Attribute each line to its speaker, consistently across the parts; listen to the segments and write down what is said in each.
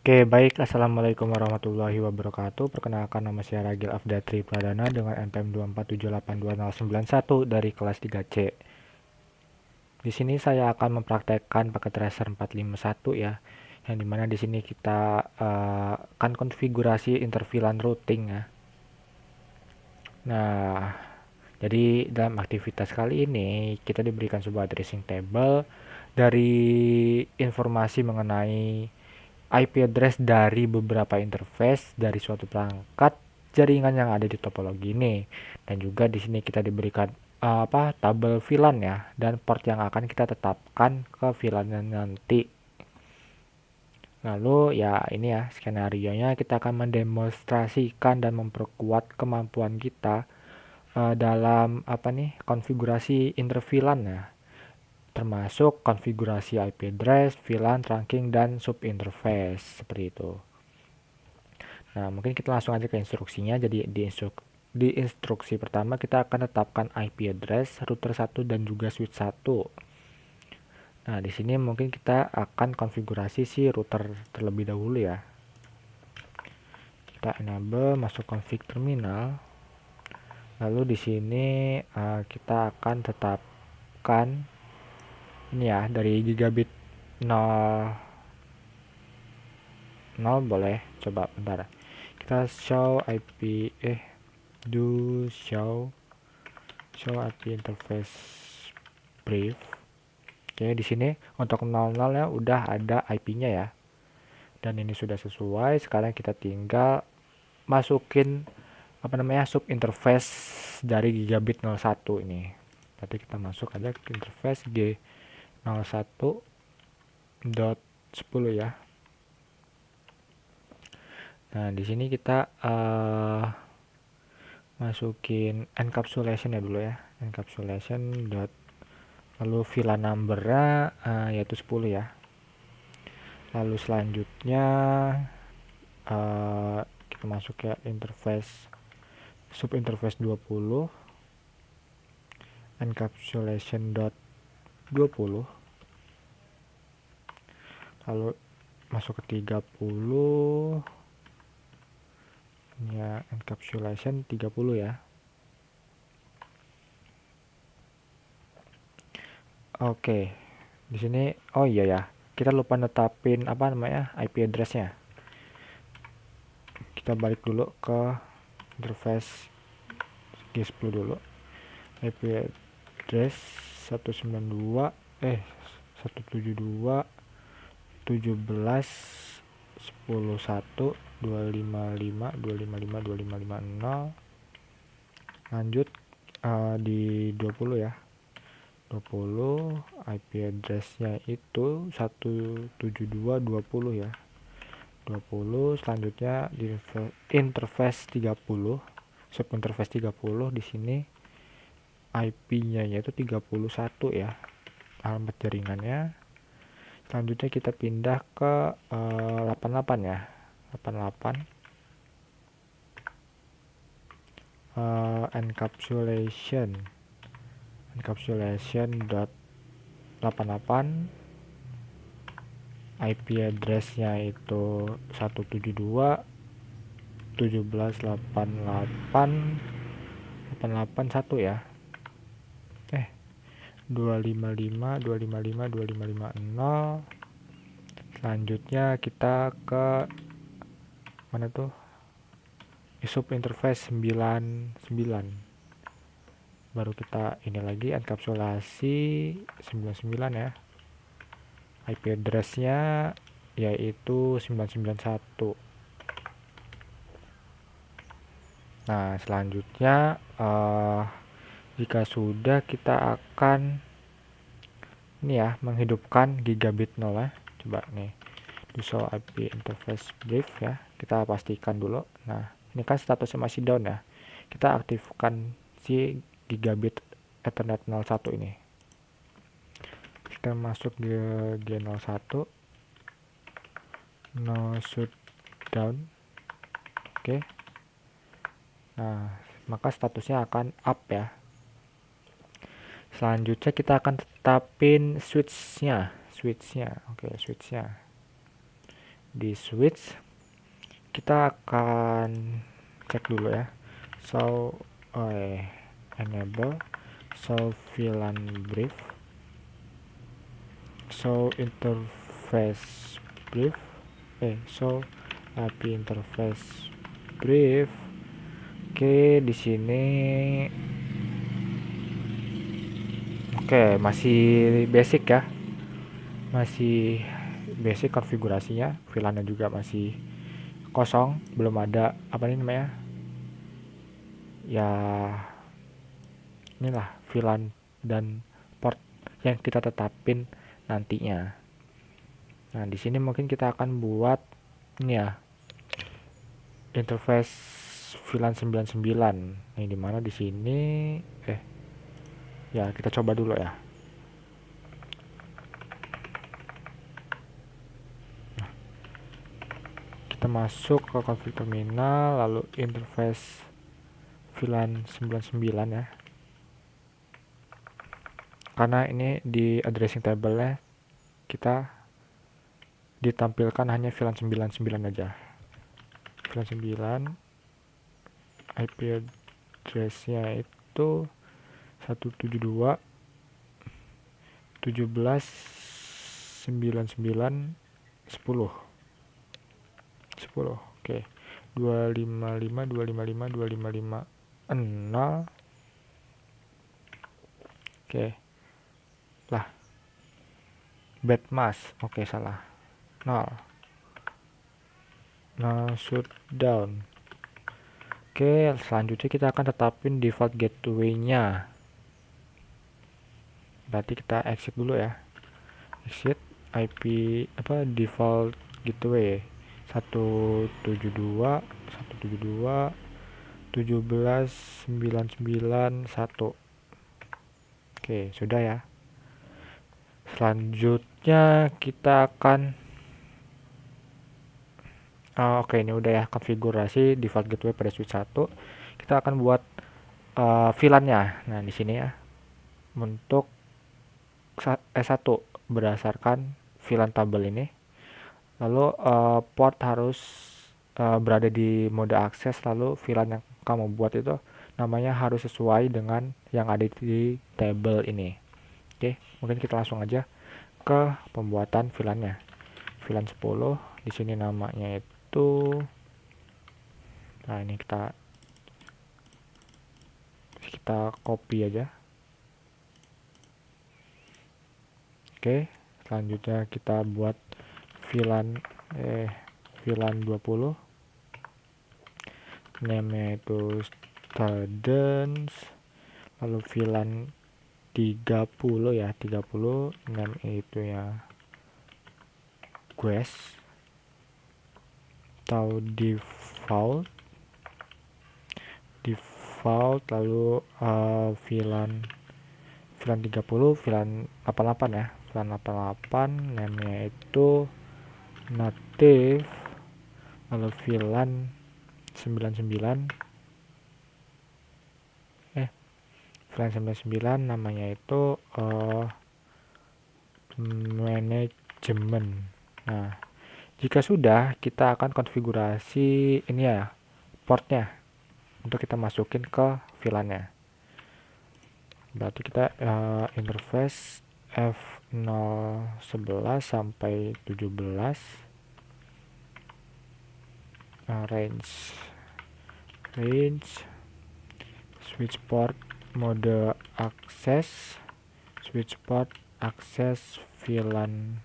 Speaker 1: Oke, baik. Assalamualaikum warahmatullahi wabarakatuh. Perkenalkan, nama saya Ragil Afdatri Pradana dengan NPM 247822091 dari kelas 3C. Di sini saya akan mempraktekkan paket tracer 451 ya, yang dimana di sini kita akan konfigurasi intervilan routing ya. Nah, jadi dalam aktivitas kali ini kita diberikan sebuah addressing table dari informasi mengenai IP address dari beberapa interface dari suatu perangkat jaringan yang ada di topologi ini, dan juga di sini kita diberikan tabel VLAN ya, dan port yang akan kita tetapkan ke VLAN nanti. Lalu ya ini ya skenario-nya, kita akan mendemonstrasikan dan memperkuat kemampuan kita dalam konfigurasi interVLAN ya, termasuk konfigurasi IP address, VLAN, trunking, dan subinterface seperti itu. Nah, mungkin kita langsung aja ke instruksinya. Jadi di instruksi pertama kita akan tetapkan IP address router 1 dan juga switch 1. Nah, di sini mungkin kita akan konfigurasi si router terlebih dahulu ya. Kita enable, masuk config terminal. Lalu di sini kita akan tetapkan ini ya, dari gigabit 0 boleh. Coba bentar. Kita show IP show IP interface brief. Oke, di sini untuk 00 ya udah ada IP-nya ya. Dan ini sudah sesuai. Sekarang kita tinggal masukin sub interface dari gigabit 01 ini. Tadi kita masuk aja ke interface G01.10 ya. Nah, di sini kita masukin encapsulation ya dulu ya. Encapsulation lalu VLAN number-nya yaitu 10 ya. Lalu selanjutnya kita masuk ke interface subinterface 20 encapsulation.20, lalu masuk ke 30 ya, encapsulation 30 ya. Oke, di sini oh iya ya, kita lupa netapin IP address-nya. Kita balik dulu ke interface G10 dulu. IP address 192 172 17 10 1 255 255 2550. Lanjut di 20 ya. 20 IP address-nya itu 172.20 ya. 20. Selanjutnya di interface 30, subinterface 30, di sini IP-nya yaitu 31 ya, alamat jaringannya. Selanjutnya kita pindah ke 88 ya. 88 encapsulation.88, IP address-nya itu 172 1788 881 ya. 255 255 2550. Selanjutnya kita ke mana tuh? Sub interface 99. Baru kita ini lagi enkapsulasi 99 ya. IP address-nya yaitu 991. Nah, selanjutnya jika sudah, kita akan ini ya, menghidupkan gigabit 0 ya. Coba nih, do show IP interface brief ya. Kita pastikan dulu. Nah, ini kan statusnya masih down ya. Kita aktifkan si gigabit Ethernet 01 ini. Kita masuk ke G01, no shutdown. Oke. Nah, maka statusnya akan up ya. Selanjutnya kita akan tetapin switch-nya. Oke, switch-nya. di switch kita akan cek dulu ya. So enable show VLAN brief, show interface brief, show IP interface brief. Oke, di sini masih basic ya, masih basic konfigurasinya. VLAN-nya juga masih kosong, belum ada apa ini namanya ya, inilah VLAN dan port yang kita tetapin nantinya. Nah, di sini mungkin kita akan buat ini ya, interface VLAN 99. Nah, di mana di sini ya kita coba dulu ya. Nah, kita masuk ke config terminal, lalu interface VLAN 99 ya. Karena ini di addressing table-nya kita ditampilkan hanya VLAN 99 aja. VLAN 9 IP address-nya itu 172 17 99 10. Oke. 255 255 255 0. Oke. Lah. Bad mask. Oke, salah. 0. Nah, shutdown. Oke, selanjutnya kita akan tetapin default gateway-nya. Berarti kita exit dulu ya. Exit IP default gateway 172 17 99 1. Oke, sudah ya. Selanjutnya kita akan oke, ini udah ya konfigurasi default gateway pada switch 1. Kita akan buat VLAN-nya. Nah, di sini ya. Untuk S1 berdasarkan VLAN tabel ini. Lalu port harus berada di mode akses, lalu VLAN yang kamu buat itu namanya harus sesuai dengan yang ada di table ini. Oke, mungkin kita langsung aja ke pembuatan VLAN-nya. VLAN 10, di sini namanya itu, nah ini kita copy aja. Oke, selanjutnya kita buat VLAN 20, name-nya itu students, lalu VLAN 30 ya, 30 name itu ya guest atau default, lalu VLAN 30 VLAN 88 ya, VLAN 88 name-nya itu native, lalu VLAN 99 VLAN 99 namanya itu manajemen. Nah, jika sudah, kita akan konfigurasi ini ya, portnya untuk kita masukin ke VLAN-nya. Berarti kita interface F011 sampai 17, range switch port mode akses, switch port akses VLAN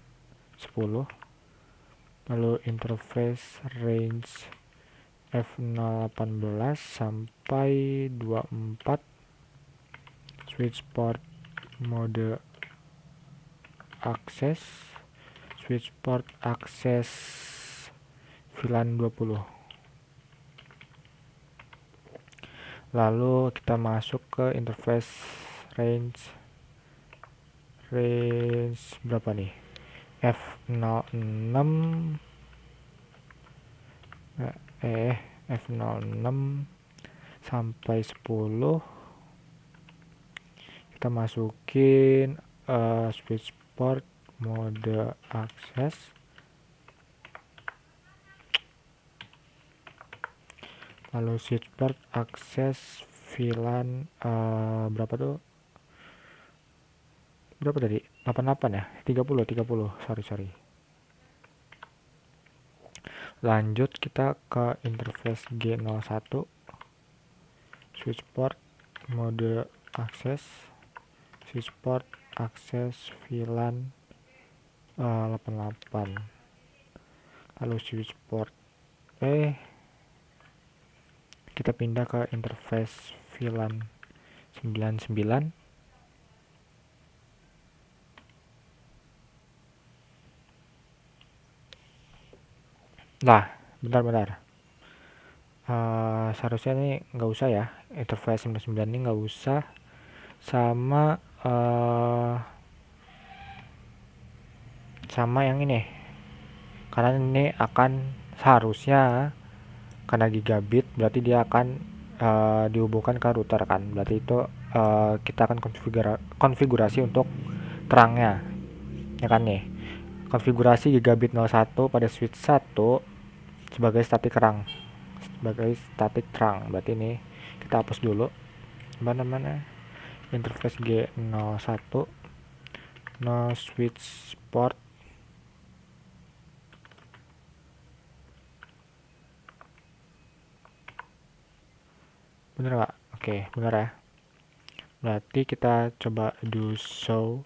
Speaker 1: 10, lalu interface range F018 sampai 24, switch port mode akses, switch port akses VLAN 20. Lalu kita masuk ke interface range berapa nih, F06 F06 sampai 10. Kita masukin switch port mode akses lalu switchboard akses VLAN berapa tuh, berapa tadi, 88 ya, 30, sorry. Lanjut kita ke interface G01 switchboard mode akses, switchboard akses VLAN 88, lalu switchboard kita pindah ke interface VLAN 99. Lah, bentar. Seharusnya ini nggak usah ya, interface 99 ini nggak usah, sama sama yang ini, karena ini akan seharusnya karena gigabit berarti dia akan dihubungkan ke router kan, berarti itu kita akan konfigurasi untuk terangnya ya kan nih, konfigurasi gigabit 01 pada switch 1 sebagai static terang, berarti ini kita hapus dulu mana interface G01 no switch port bener nggak? Oke, bener ya, berarti kita coba do show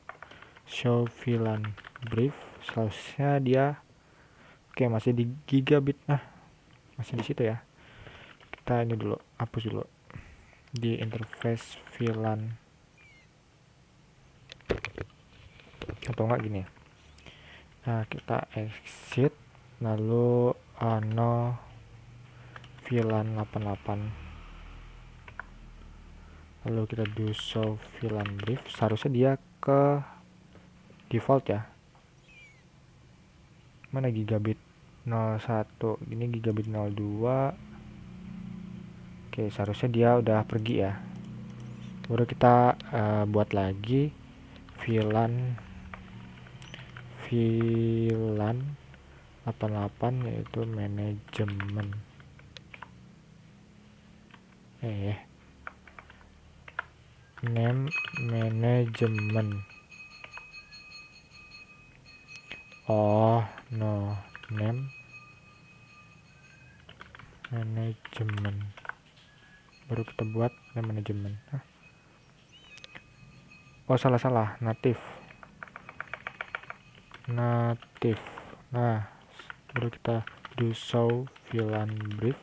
Speaker 1: VLAN brief, seharusnya dia oke masih di gigabit, masih di situ ya, kita ini dulu hapus dulu di interface VLAN, atau enggak gini, nah kita exit lalu no VLAN 88, lalu kita do show VLAN brief, seharusnya dia ke default ya, mana gigabit 01 ini gigabit 02. Oke, seharusnya dia udah pergi ya, baru kita buat lagi VLAN 88 yaitu manajemen name manajemen name manajemen, baru kita buat name manajemen. Salah native, nah baru kita do show VLAN brief.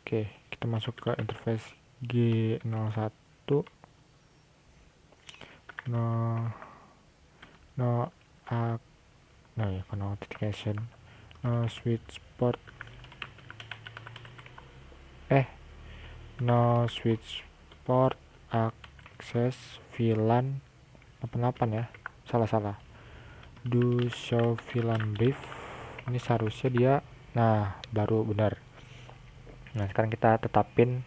Speaker 1: Oke, kita masuk ke interface G01 notification switch port switch port akses VLAN 88 ya, salah do show VLAN brief, ini seharusnya dia, baru benar. Nah sekarang kita tetapin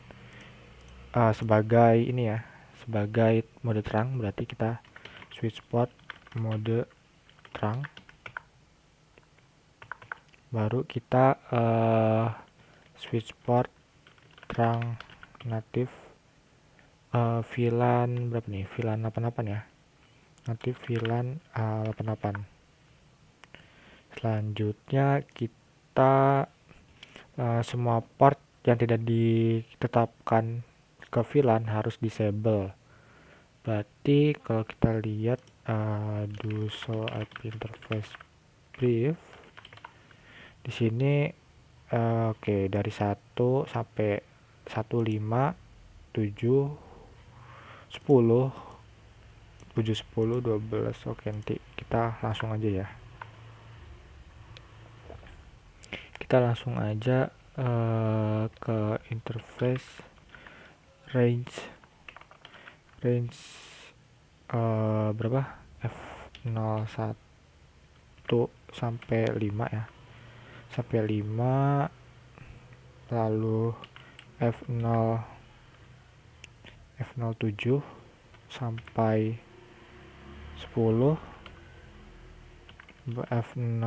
Speaker 1: sebagai ini ya, sebagai mode terang, berarti kita switch port mode terang, baru kita switch port terang native VLAN berapa nih, VLAN 88 ya, native VLAN 88. Selanjutnya kita semua port yang tidak ditetapkan ke VLAN harus disable. Berarti kalau kita lihat do show IP interface brief di sini, oke, dari 1 sampai 15 7 10 7 10 12. Oke, nanti kita langsung aja ya, kita langsung aja ke interface range berapa, F01 sampai 5 ya, sampai 5, lalu F07 sampai 10, F0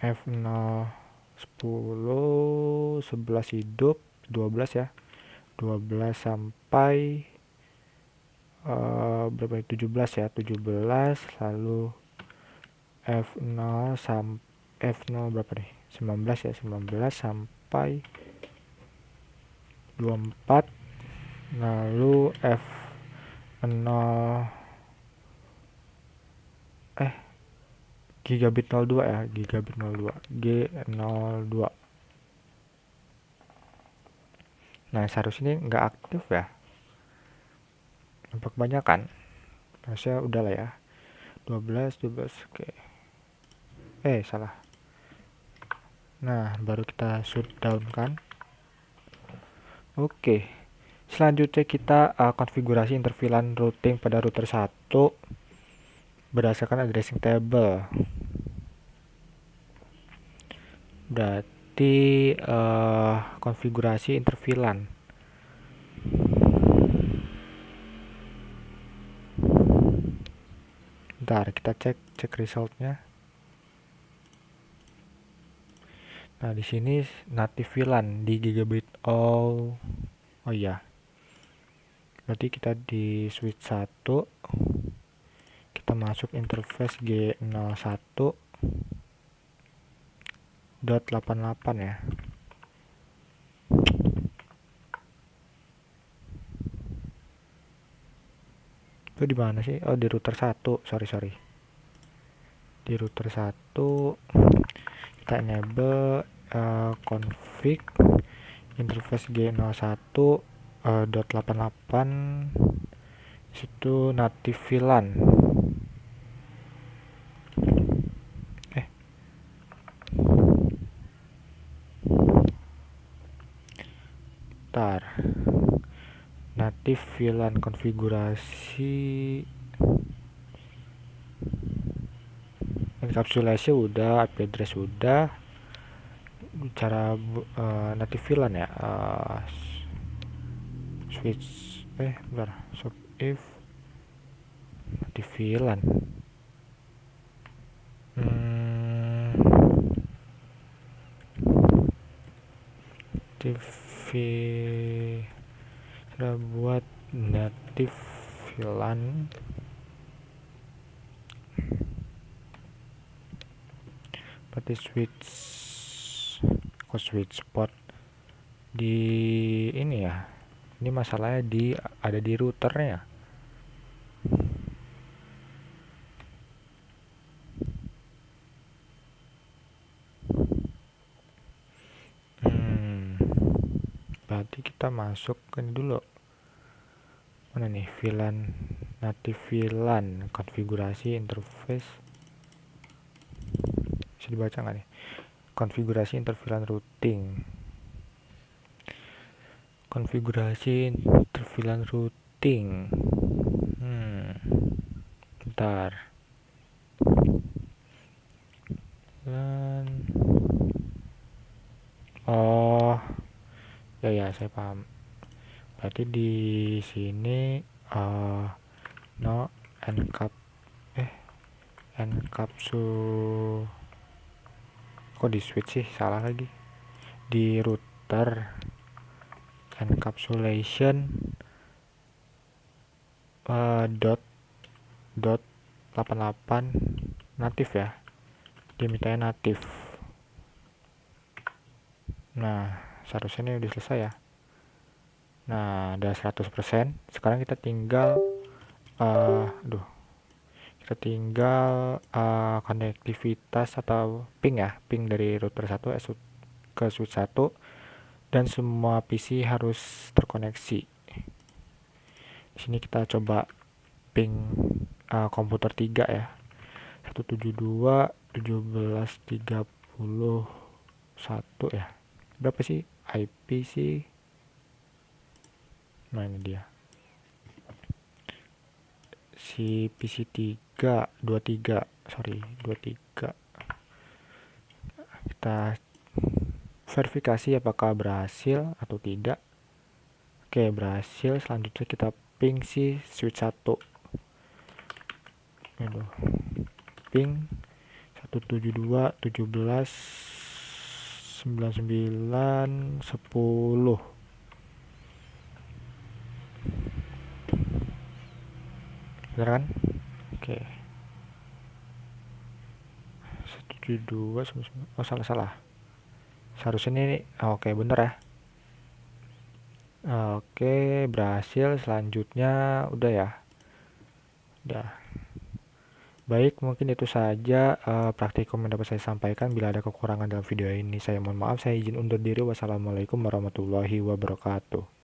Speaker 1: F0 10 11 hidup 12 ya, 12 sampai berapa ya, 17 ya, 17. Lalu F0 F0 berapa nih, 19 ya, 19 sampai 24. Lalu F0 gigabit 02 ya, gigabit 02, G02. Nah seharusnya ini nggak aktif ya, nampak kebanyakan. Harusnya udah lah ya, 12 oke. Salah. Nah baru kita shutdown kan. Oke, selanjutnya kita konfigurasi interVLAN routing pada router 1 berdasarkan addressing table. Berarti konfigurasi interVLAN. Bentar, kita cek resultnya. Nah, di sini native VLAN di gigabit all. Oh iya. Berarti kita di switch 1. Kita masuk interface G01.88 ya. Itu di mana sih? Oh, di router 1. Sorry. Di router 1 kita enable config interface G01.88 situ native VLAN. Native VLAN konfigurasi encapsulasi udah, IP address udah. Cara native VLAN ya, switch bentar, so if native VLAN kita buat native VLAN berarti switch port di ini ya. Ini masalahnya ada di routernya. Berarti kita masuk ke ini dulu. Mana nih VLAN, native VLAN konfigurasi interface. Bisa dibaca nggak nih? Konfigurasi interVLAN routing. Konfigurasi interVLAN routing. Bentar. Oh, ya saya paham. Berarti di sini no encapsul. Kok di switch sih, salah lagi. Di router encapsulation dot 88 natif ya, dimintanya natif. Nah seharusnya ini udah selesai ya. Nah udah 100%. Sekarang kita tinggal konektivitas atau ping dari router 1 ke switch 1, dan semua PC harus terkoneksi. Di sini kita coba ping komputer 3 ya, 172.17.31 ya. Berapa sih IP sih? Nah ini dia, si PC 23. Kita verifikasi apakah berhasil atau tidak. Oke, berhasil. Selanjutnya kita ping si switch 1. Ping 172, 17, 99, 10. Bener kan? Oke. 172, oh salah. Seharusnya ini, oke bener ya. Oke, berhasil. Selanjutnya udah ya. Udah. Baik, mungkin itu saja praktikum yang dapat saya sampaikan. Bila ada kekurangan dalam video ini, saya mohon maaf. Saya izin undur diri. Wassalamualaikum warahmatullahi wabarakatuh.